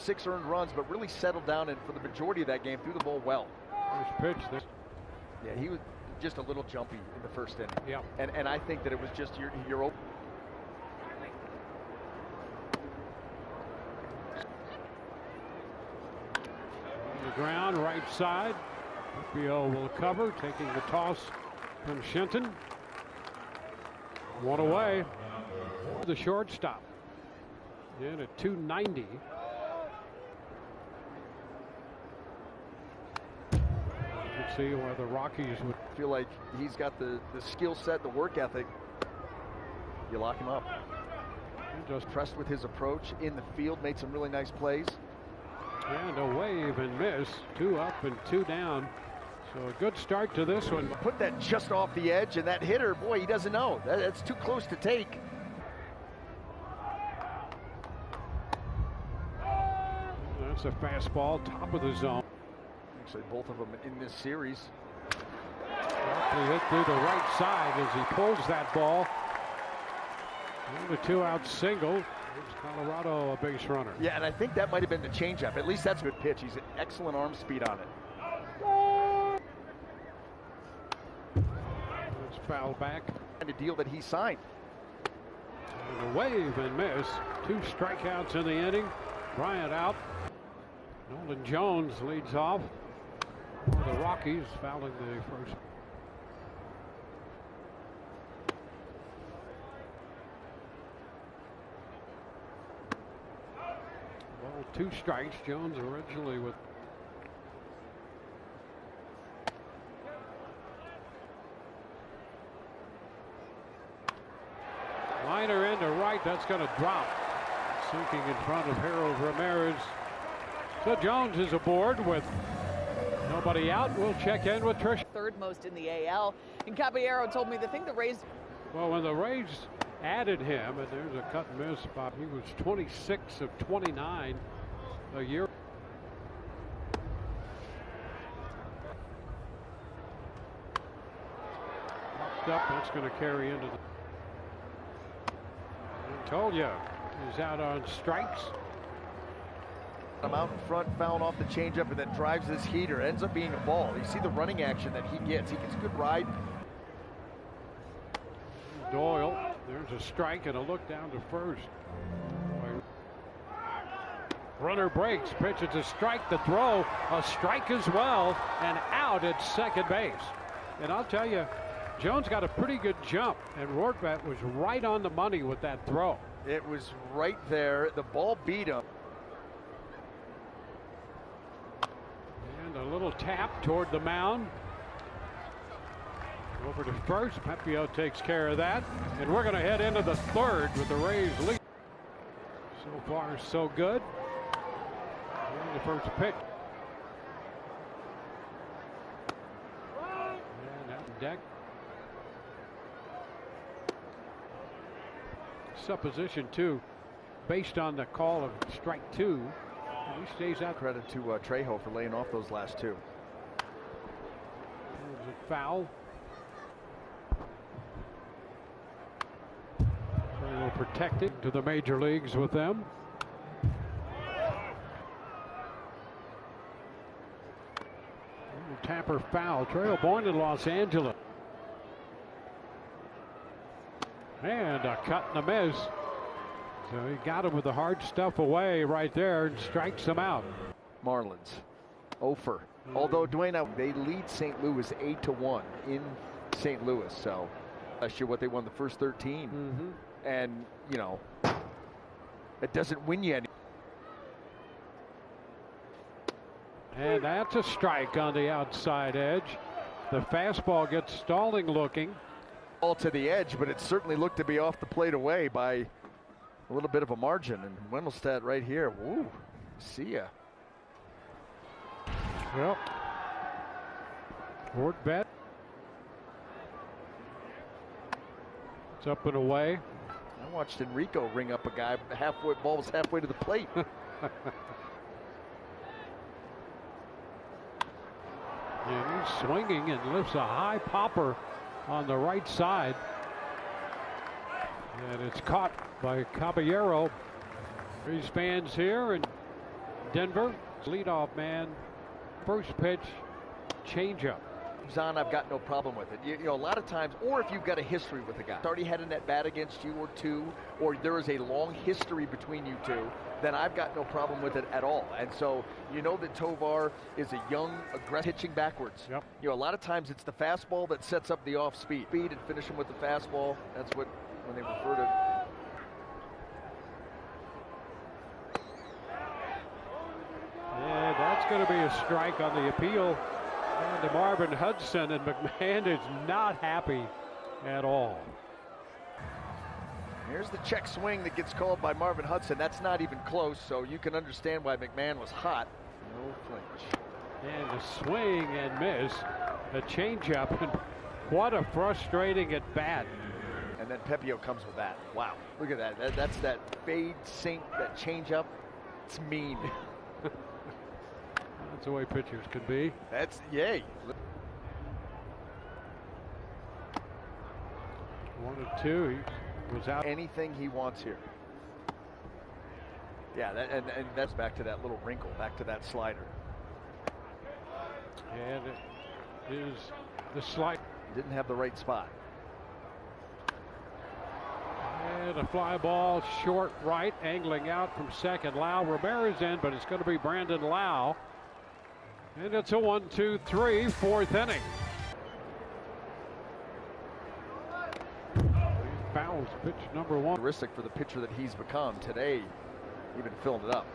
6 earned runs, but really settled down and for the majority of that game threw the ball well. First pitch. Yeah, he was just a little jumpy in the first inning. Yeah. And I think that it was just your open. On the ground, right side. Pepiot will cover, taking the toss from Shenton. One away. The shortstop. In at 290. You can see why the Rockies would feel like he's got the skill set, the work ethic. You lock him up. Just impressed with his approach in the field, made some really nice plays. And a wave and miss. 2 up and 2 down. So a good start to this one. Put that just off the edge, and that hitter, boy, he doesn't know. That's too close to take. That's a fastball, top of the zone. Actually, both of them in this series. He hit through the right side as he pulls that ball. And a 2-out single. Gives Colorado a base runner. Yeah, and I think that might have been the changeup. At least that's a good pitch. He's an excellent arm speed on it. It's foul back. And a deal that he signed. And a wave and miss. 2 strikeouts in the inning. Bryant out. Nolan Jones leads off. The Rockies fouling the first. Well, 2 strikes. Jones originally with. Liner into right. That's going to drop. Sinking in front of Harold Ramirez. So Jones is aboard with nobody out. We'll check in with Trish. Third most in the AL. And Caballero told me the thing the Rays. Well, when the Rays added him, and there's a cut and miss spot, he was 26 of 29 a year. Popped up, that's going to carry into the. I told you, he's out on strikes. I'm out in front, fouling off the changeup, and then drives this heater. Ends up being a ball. You see the running action that he gets. He gets a good ride. Doyle, there's a strike and a look down to first. Runner breaks, pitch, it's a strike, the throw, a strike as well, and out at second base. And I'll tell you, Jones got a pretty good jump, and Rortvedt was right on the money with that throw. It was right there. The ball beat him. And a little tap toward the mound. Over to first. Pepiot takes care of that. And we're going to head into the third with the Rays lead. So far, so good. And the first pitch. And out deck. Supposition 2, based on the call of strike 2. He stays out. Credit to Trejo for laying off those last 2. Is it foul? Trejo protected to the major leagues with them. Tapper foul. Trejo born in Los Angeles. And a cut and a miss. So he got him with the hard stuff away right there and strikes him out. Marlins, Ofer. Although Dwayne, they lead St. Louis 8-1 in St. Louis. So last year, what they won the first 13, and you know, it doesn't win you any. And that's a strike on the outside edge. The fastball gets stalling looking. Ball to the edge, but it certainly looked to be off the plate away by a little bit of a margin. And Wendelstedt right here. Woo, see ya. Well, Rortvedt. It's up and away. I watched Enrico ring up a guy halfway. Ball was halfway to the plate. And he's swinging and lifts a high popper on the right side. And it's caught by Caballero. These fans here, and Denver, leadoff man, first pitch, changeup. On, I've got no problem with it. You know, a lot of times, or if you've got a history with a guy, already had an at-bat against you or two, or there is a long history between you two, then I've got no problem with it at all. And so, you know that Tovar is a young, aggressive pitching backwards. Yep. You know, a lot of times it's the fastball that sets up the off-speed. Speed and finish him with the fastball. That's what, when they refer to. Yeah, that's going to be a strike on the appeal. And to Marvin Hudson, and McMahon is not happy at all. Here's the check swing that gets called by Marvin Hudson. That's not even close, so you can understand why McMahon was hot. No flinch. And a swing and miss, a changeup, and what a frustrating at bat. And then Pepiot comes with that. Wow, look at that. That's that fade sink, that changeup. It's mean. That's the way pitchers can be. That's yay. 1-2. He was out. Anything he wants here. Yeah, and that's back to that little wrinkle, back to that slider. And it is the slide. Didn't have the right spot. And a fly ball short right, angling out from second. Lau Ramirez in, but it's going to be Brandon Lau. And it's a 1-2-3, fourth inning. Fouls pitch number one. Characteristic for the pitcher that he's become today, even filling it up.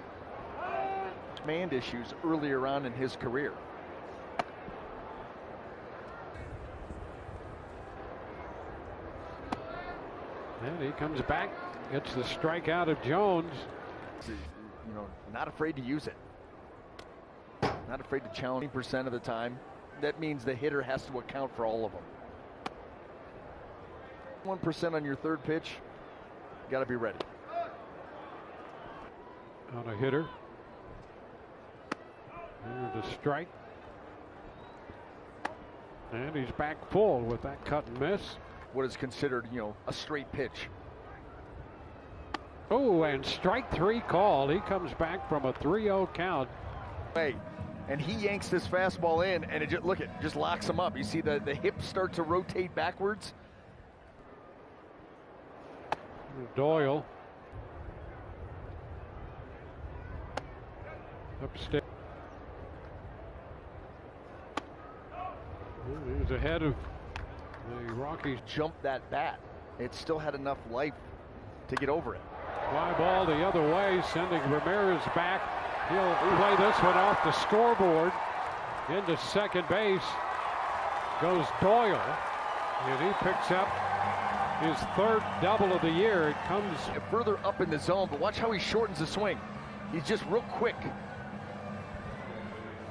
Command issues earlier on in his career. And he comes back, gets the strikeout of Jones. You know, not afraid to use it. Not afraid to challenge 20% of the time. That means the hitter has to account for all of them. 1% on your third pitch, got to be ready. On a hitter. Here's a strike. And he's back full with that cut and miss. What is considered, you know, a straight pitch. Oh, and strike three called. He comes back from a 3-0 count. Hey, and he yanks this fastball in, and it just, look, it just locks him up. You see the hips start to rotate backwards. Doyle. Upstairs. He's ahead of the Rockies. Jumped that bat. It still had enough life to get over it. Fly ball the other way, sending Ramirez back. He'll play this one off the scoreboard. Into second base goes Doyle, and he picks up his third double of the year. It comes further up in the zone, but watch how he shortens the swing. He's just real quick.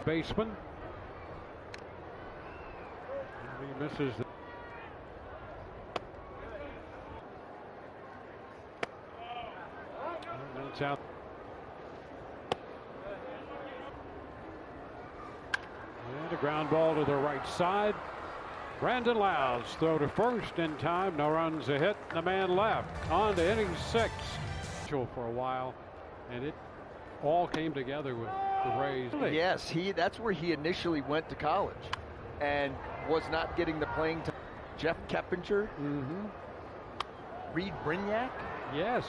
Baseman. And he misses. And it's out. And a ground ball to the right side. Brandon Lau's throw to first in time. No runs a hit. The man left. On to inning 6. For a while, and it all came together with the Rays. Yes, that's where he initially went to college and was not getting the playing time. Jeff Keppinger, Reed Brignac. Yes.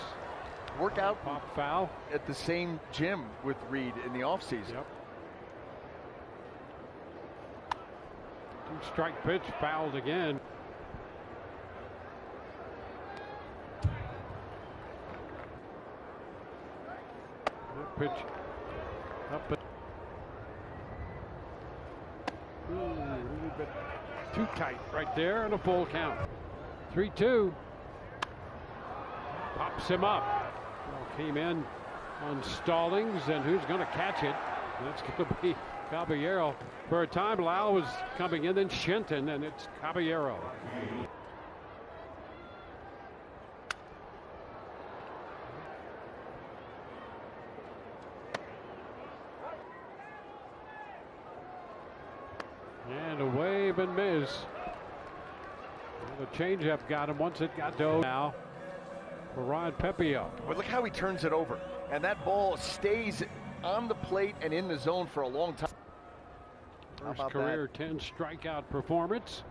Work out Pop foul at the same gym with Reed in the offseason. Yep. Two-strike pitch, fouled again. That pitch up, but a little bit too tight right there, and a full count. 3-2. Pops him up. Came in on Stallings, and who's going to catch it? That's going to be Caballero. For a time, Lau was coming in, then Shenton, and it's Caballero. And a wave and miss. And the changeup got him once it got to now for Ryan Pepiot. But look how he turns it over. And that ball stays on the plate and in the zone for a long time. First career 10 strikeout performance.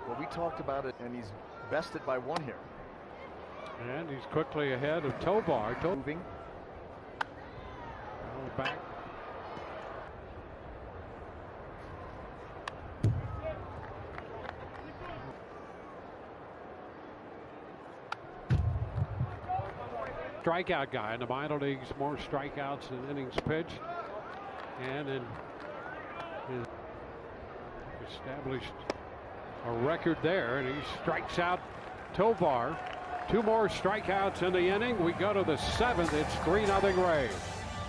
Well, we talked about it, and he's bested by one here. And he's quickly ahead of Tovar. Moving. Back. Strikeout guy in the minor leagues, more strikeouts than innings pitched, and in established a record there, and he strikes out Tovar. 2 more strikeouts in the inning. We go to the 7th. It's 3-0 Rays.